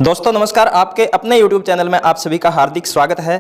दोस्तों नमस्कार, आपके अपने YouTube चैनल में आप सभी का हार्दिक स्वागत है।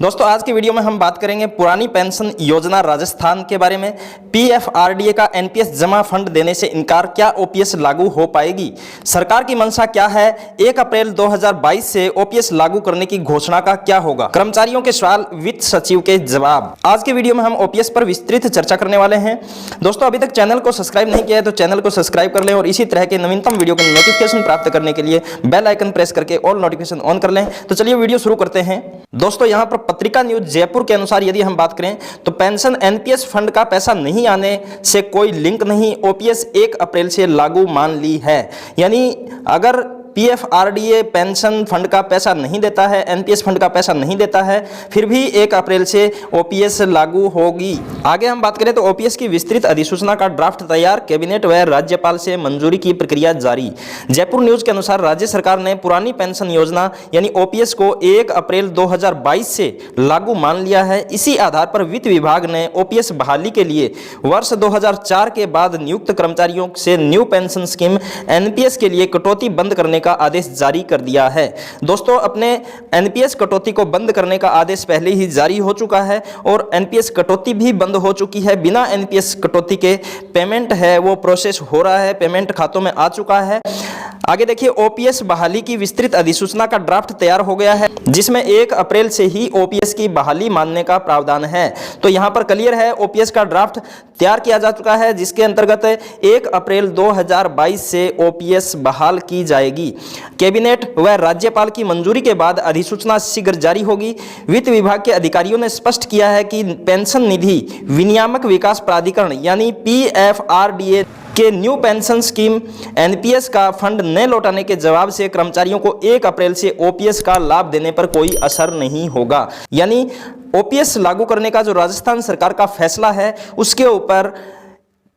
दोस्तों आज की वीडियो में हम बात करेंगे पुरानी पेंशन योजना राजस्थान के बारे में। PFRDA का NPS जमा फंड देने से इनकार, क्या OPS लागू हो पाएगी? सरकार की मंशा क्या है? 1 अप्रैल 2022 से OPS लागू करने की घोषणा का क्या होगा? कर्मचारियों के सवाल, वित्त सचिव के जवाब। आज की वीडियो में हम OPS पर विस्तृत चर्चा करने वाले हैं। दोस्तों अभी तक चैनल को सब्सक्राइब नहीं किया है तो चैनल को सब्सक्राइब कर लें और इसी तरह के नवीनतम वीडियो के नोटिफिकेशन प्राप्त करने के लिए बेल आइकन प्रेस करके ऑल नोटिफिकेशन ऑन कर लें। तो चलिए वीडियो शुरू करते हैं। दोस्तों यहां पर पत्रिका न्यूज जयपुर के अनुसार यदि हम बात करें तो पेंशन NPS फंड का पैसा नहीं आने से कोई लिंक नहीं, OPS 1 अप्रैल से लागू मान ली है। यानी अगर PFRDA पेंशन फंड का पैसा नहीं देता है, NPS फंड का पैसा नहीं देता है, फिर भी 1 अप्रैल से OPS लागू होगी। आगे हम बात करें तो OPS की विस्तृत अधिसूचना का ड्राफ्ट तैयार, कैबिनेट व राज्यपाल से मंजूरी की प्रक्रिया जारी। जयपुर न्यूज के अनुसार राज्य सरकार ने पुरानी पेंशन योजना यानी OPS को 1 अप्रैल 2022 से लागू मान लिया है। इसी आधार पर वित्त विभाग ने OPS बहाली के लिए वर्ष 2004 के बाद नियुक्त कर्मचारियों से न्यू पेंशन स्कीम NPS के लिए कटौती बंद करने का आदेश जारी कर दिया है। दोस्तों अपने NPS कटौती को बंद करने का आदेश पहले ही जारी हो चुका है और NPS कटौती भी बंद हो चुकी है। बिना NPS कटौती के पेमेंट है वो प्रोसेस हो रहा है, पेमेंट खातों में आ चुका है। आगे देखिए, OPS बहाली की विस्तृत अधिसूचना का ड्राफ्ट तैयार हो गया है जिसमें 1 अप्रैल से ही OPS की बहाली मानने का प्रावधान है। तो यहां पर क्लियर है, OPS का ड्राफ्ट तैयार किया जा चुका है जिसके अंतर्गत 1 अप्रैल 2022 से OPS बहाल की जाएगी। कैबिनेट व राज्यपाल की मंजूरी के बाद अधिसूचना शीघ्र जारी होगी। वित्त विभाग के अधिकारियों ने स्पष्ट किया है कि पेंशन निधि विनियामक विकास प्राधिकरण यानी PFRDA के न्यू पेंशन स्कीम NPS का फंड न लौटाने के जवाब से कर्मचारियों को 1 अप्रैल से OPS का लाभ देने पर कोई असर नहीं होगा। यानी OPS लागू करने का जो राजस्थान सरकार का फैसला है उसके ऊपर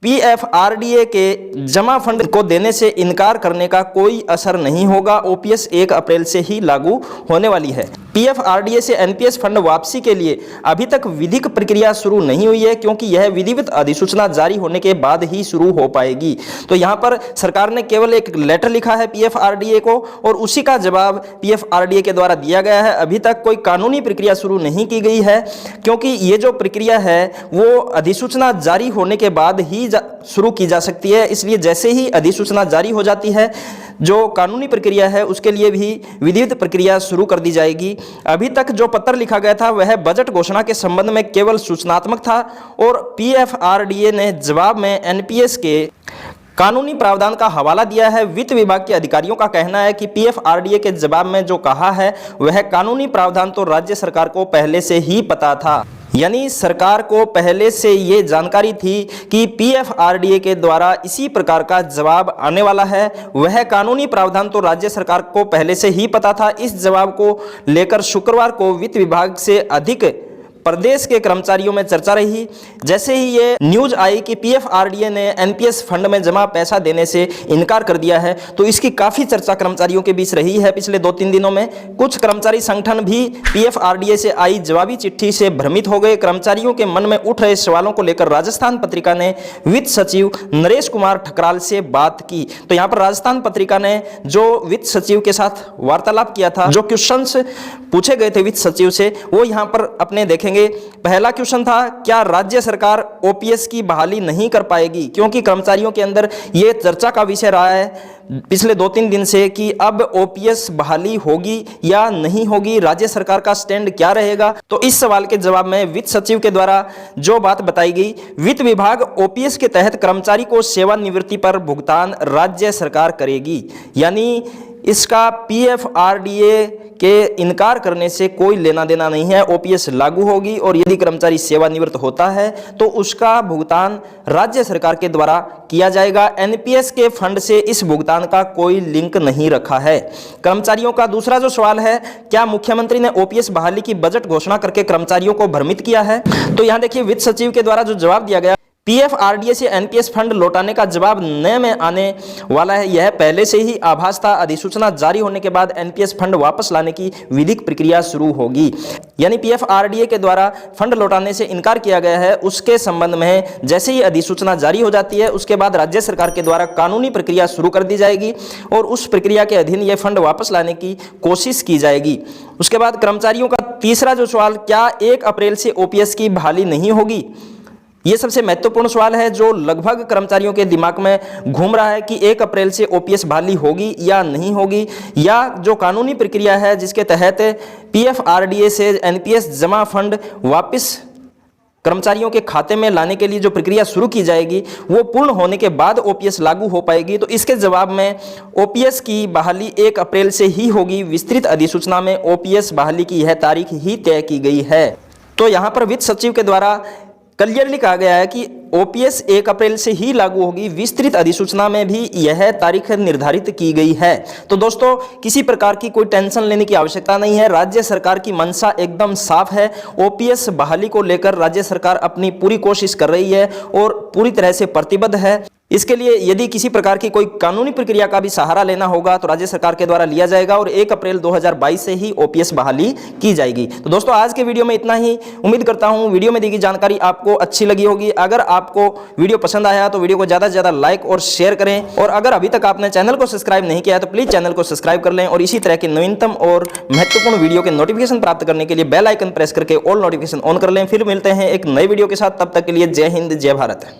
PFRDA के जमा फंड को देने से इनकार करने का कोई असर नहीं होगा। OPS 1 अप्रैल से ही लागू होने वाली है। PFRDA से NPS फंड वापसी के लिए अभी तक विधिक प्रक्रिया शुरू नहीं हुई है क्योंकि यह विधिवत अधिसूचना जारी होने के बाद ही शुरू हो पाएगी। तो यहाँ पर सरकार ने केवल एक लेटर लिखा है PFRDA को और उसी का जवाब PFRDA के द्वारा दिया गया है। अभी तक कोई कानूनी प्रक्रिया शुरू नहीं की गई है क्योंकि ये जो प्रक्रिया है वो अधिसूचना जारी होने के बाद ही शुरू की जा सकती है। इसलिए जैसे ही अधिसूचना जारी हो जाती है जो कानूनी प्रक्रिया है उसके लिए भी विधिवत प्रक्रिया शुरू कर दी जाएगी। अभी तक जो पत्र लिखा गया था वह बजट घोषणा के संबंध में केवल सूचनात्मक था और PFRDA ने जवाब में NPS के कानूनी प्रावधान का हवाला दिया है। वित्त विभाग के अधिकारियों का कहना है कि PFRDA के जवाब में जो कहा है वह कानूनी प्रावधान तो राज्य सरकार को पहले से ही पता था। यानी सरकार को पहले से ये जानकारी थी कि PFRDA के द्वारा इसी प्रकार का जवाब आने वाला है। वह कानूनी प्रावधान तो राज्य सरकार को पहले से ही पता था। इस जवाब को लेकर शुक्रवार को वित्त विभाग से अधिक प्रदेश के कर्मचारियों में चर्चा रही। जैसे ही ये न्यूज आई कि PFRDA ने NPS फंड में जमा पैसा देने से इनकार कर दिया है तो इसकी काफ़ी चर्चा कर्मचारियों के बीच रही है पिछले 2-3 दिनों में। कुछ कर्मचारी संगठन भी PFRDA से आई जवाबी चिट्ठी से भ्रमित हो गए। कर्मचारियों के मन में उठ रहे सवालों को लेकर राजस्थान पत्रिका ने वित्त सचिव नरेश कुमार ठकराल से बात की। तो यहाँ पर राजस्थान पत्रिका ने जो वित्त सचिव के साथ वार्तालाप किया था, जो क्वेश्चंस पूछे गए थे वित्त सचिव से, वो यहाँ पर अपने देखेंगे। पहला क्वेश्चन था, क्या राज्य सरकार OPS की बहाली नहीं कर पाएगी? क्योंकि कर्मचारियों के अंदर ये चर्चा का विषय रहा है पिछले 2-3 दिन से कि अब OPS बहाली होगी या नहीं होगी, राज्य सरकार का स्टैंड क्या रहेगा। तो इस सवाल के जवाब में वित्त सचिव के द्वारा जो बात बताई गई, वित्त विभाग OPS के तहत कर्मचारी को सेवानिवृत्ति पर भुगतान राज्य सरकार करेगी। यानी इसका PFRDA के इनकार करने से कोई लेना देना नहीं है। OPS लागू होगी और यदि कर्मचारी सेवानिवृत्त होता है तो उसका भुगतान राज्य सरकार के द्वारा किया जाएगा। NPS के फंड से इस भुगतान का कोई लिंक नहीं रखा है। कर्मचारियों का दूसरा जो सवाल है, क्या मुख्यमंत्री ने OPS बहाली की बजट घोषणा करके कर्मचारियों को भ्रमित किया है? तो यहाँ देखिए वित्त सचिव के द्वारा जो जवाब दिया गया, पीएफआरडीए से एनपीएस फंड लौटाने का जवाब न में आने वाला है। यह पहले से ही आभास था। अधिसूचना जारी होने के बाद एनपीएस फंड वापस लाने की विधिक प्रक्रिया शुरू होगी। यानी पीएफआरडीए के द्वारा फंड लौटाने से इनकार किया गया है, उसके संबंध में जैसे ही अधिसूचना जारी हो जाती है उसके बाद राज्य सरकार के द्वारा कानूनी प्रक्रिया शुरू कर दी जाएगी और उस प्रक्रिया के अधीन यह फंड वापस लाने की कोशिश की जाएगी। उसके बाद कर्मचारियों का तीसरा जो सवाल, क्या 1 अप्रैल से ओपीएस की बहाली नहीं होगी? ये सबसे महत्वपूर्ण सवाल है जो लगभग कर्मचारियों के दिमाग में घूम रहा है कि 1 अप्रैल से ओपीएस बहाली होगी या नहीं होगी, या जो कानूनी प्रक्रिया है जिसके तहत पीएफआरडीए से एनपीएस जमा फंड वापस कर्मचारियों के खाते में लाने के लिए जो प्रक्रिया शुरू की जाएगी वो पूर्ण होने के बाद ओपीएस लागू हो पाएगी। तो इसके जवाब में ओपीएस की बहाली 1 अप्रैल से ही होगी। विस्तृत अधिसूचना में ओपीएस बहाली की यह तारीख ही तय की गई है। तो यहाँ पर वित्त सचिव के द्वारा क्लियरली कहा गया है कि ओपीएस 1 अप्रैल से ही लागू होगी। विस्तृत अधिसूचना में भी यह तारीख निर्धारित की गई है। तो दोस्तों, किसी प्रकार की कोई टेंशन लेने की आवश्यकता नहीं है। राज्य सरकार की मंशा एकदम साफ है। ओपीएस बहाली को लेकर राज्य सरकार अपनी पूरी कोशिश कर रही है और पूरी तरह से प्रतिबद्ध है। इसके लिए यदि किसी प्रकार की कोई कानूनी प्रक्रिया का भी सहारा लेना होगा तो राज्य सरकार के द्वारा लिया जाएगा और 1 अप्रैल 2022 से ही ओपीएस बहाली की जाएगी। तो दोस्तों, आज के वीडियो में इतना ही। उम्मीद करता हूं वीडियो में दी गई जानकारी आपको अच्छी लगी होगी। अगर आपको वीडियो पसंद आया तो वीडियो को ज़्यादा से ज़्यादा लाइक और शेयर करें, और अगर अभी तक आपने चैनल को सब्सक्राइब नहीं किया है तो प्लीज़ चैनल को सब्सक्राइब कर लें और इसी तरह के नवीनतम और महत्वपूर्ण वीडियो के नोटिफिकेशन प्राप्त करने के लिए बेल आइकन प्रेस करके ऑल नोटिफिकेशन ऑन कर लें। फिर मिलते हैं एक नए वीडियो के साथ। तब तक के लिए जय हिंद, जय भारत।